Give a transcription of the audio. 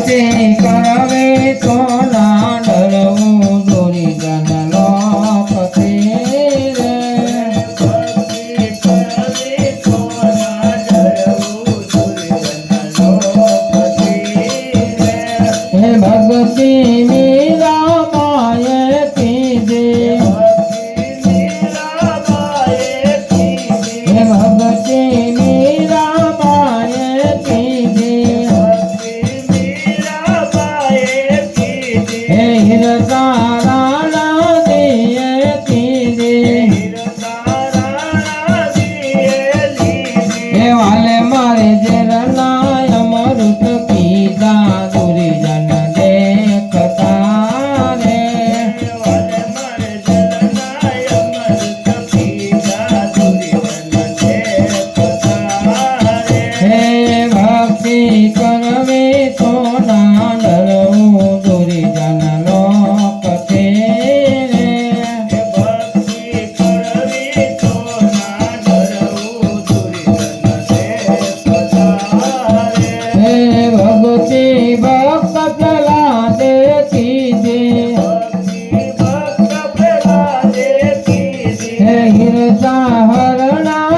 ભક્તિ કરવે તો ના ડરવું દુર્જન લોકથી રે ભક્તિ કરવે તો ના ડરવું દુર્જન લોકથી રે હે ભક્તિ મીરાબાઈએ કીધી હે ભક્તિ મીરાબાઈએ કીધી હે હીરધારા નદીએ કીધી હે વાલે મારે ઝરના અમૃત પીધા દુર્જન દેખતા રે હે ભક્તિ કરવે તો ના ડરવું દુર્જન લોકથી રે હે ભક્તિ ભક્ત પ્રહલાદે કીધી હે હીરધારા